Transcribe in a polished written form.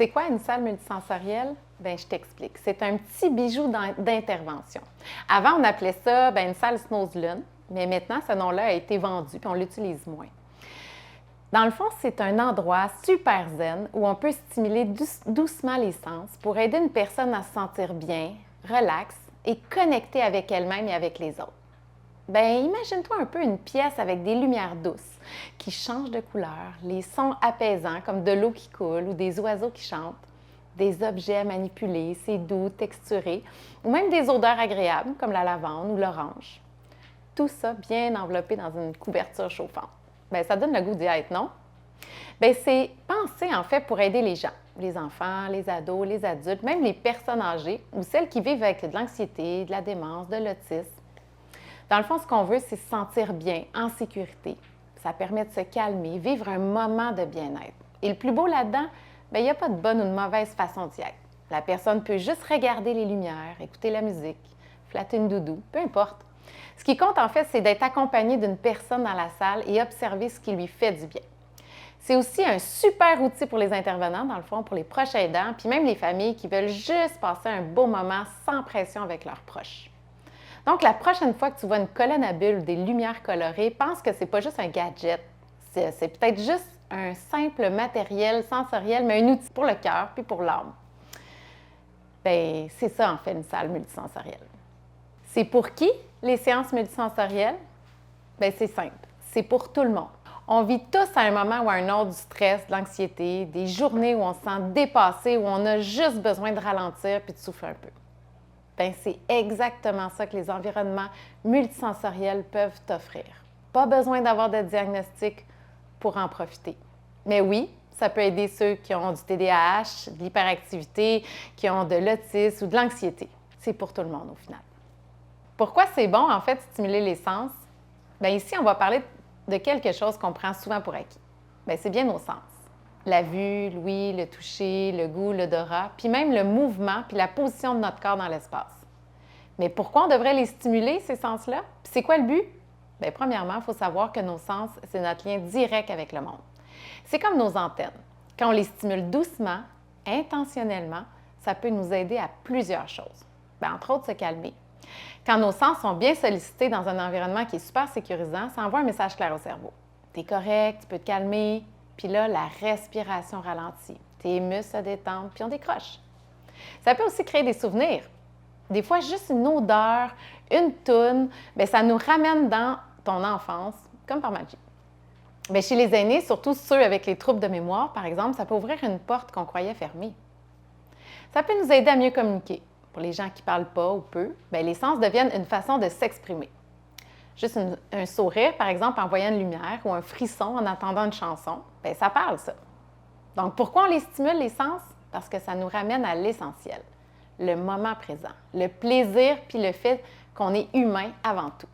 C'est quoi une salle multisensorielle? Bien, je t'explique. C'est un petit bijou d'intervention. Avant, on appelait ça une salle Snooze-Lune, mais maintenant, ce nom-là a été vendu et on l'utilise moins. Dans le fond, c'est un endroit super zen où on peut stimuler doucement les sens pour aider une personne à se sentir bien, relax et connectée avec elle-même et avec les autres. Bien, imagine-toi un peu une pièce avec des lumières douces qui changent de couleur, les sons apaisants comme de l'eau qui coule ou des oiseaux qui chantent, des objets à manipuler, c'est doux, texturé, ou même des odeurs agréables comme la lavande ou l'orange. Tout ça bien enveloppé dans une couverture chauffante. Bien, ça donne le goût d'y être, non? Bien, c'est pensé en fait pour aider les gens, les enfants, les ados, les adultes, même les personnes âgées ou celles qui vivent avec de l'anxiété, de la démence, de l'autisme. Dans le fond, ce qu'on veut, c'est se sentir bien, en sécurité. Ça permet de se calmer, vivre un moment de bien-être. Et le plus beau là-dedans, il n'y a pas de bonne ou de mauvaise façon d'y être. La personne peut juste regarder les lumières, écouter la musique, flatter une doudou, peu importe. Ce qui compte en fait, c'est d'être accompagné d'une personne dans la salle et observer ce qui lui fait du bien. C'est aussi un super outil pour les intervenants, dans le fond, pour les proches aidants, puis même les familles qui veulent juste passer un beau moment sans pression avec leurs proches. Donc, la prochaine fois que tu vois une colonne à bulles ou des lumières colorées, pense que c'est pas juste un gadget. C'est peut-être juste un simple matériel sensoriel, mais un outil pour le cœur puis pour l'âme. Bien, c'est ça, en fait, une salle multisensorielle. C'est pour qui, les séances multisensorielles? Bien, c'est simple. C'est pour tout le monde. On vit tous à un moment ou à un autre du stress, de l'anxiété, des journées où on se sent dépassé, où on a juste besoin de ralentir puis de souffler un peu. Bien, c'est exactement ça que les environnements multisensoriels peuvent t'offrir. Pas besoin d'avoir de diagnostic pour en profiter. Mais oui, ça peut aider ceux qui ont du TDAH, de l'hyperactivité, qui ont de l'autisme ou de l'anxiété. C'est pour tout le monde au final. Pourquoi c'est bon, en fait, de stimuler les sens? Bien, ici, on va parler de quelque chose qu'on prend souvent pour acquis. Bien, c'est bien nos sens. La vue, l'ouïe, le toucher, le goût, l'odorat, puis même le mouvement, puis la position de notre corps dans l'espace. Mais pourquoi on devrait les stimuler, ces sens-là? Puis c'est quoi le but? Bien, premièrement, il faut savoir que nos sens, c'est notre lien direct avec le monde. C'est comme nos antennes. Quand on les stimule doucement, intentionnellement, ça peut nous aider à plusieurs choses. Bien, entre autres, se calmer. Quand nos sens sont bien sollicités dans un environnement qui est super sécurisant, ça envoie un message clair au cerveau. T'es correct, tu peux te calmer, puis là, la respiration ralentit. Tes muscles se détendent, puis on décroche. Ça peut aussi créer des souvenirs. Des fois, juste une odeur, une toune, bien, ça nous ramène dans ton enfance, comme par magie. Bien, chez les aînés, surtout ceux avec les troubles de mémoire, par exemple, ça peut ouvrir une porte qu'on croyait fermée. Ça peut nous aider à mieux communiquer. Pour les gens qui ne parlent pas ou peu, bien, les sens deviennent une façon de s'exprimer. Juste un sourire, par exemple, en voyant une lumière ou un frisson en entendant une chanson, bien, ça parle, ça. Donc, pourquoi on les stimule, les sens? Parce que ça nous ramène à l'essentiel, le moment présent, le plaisir puis le fait qu'on est humain avant tout.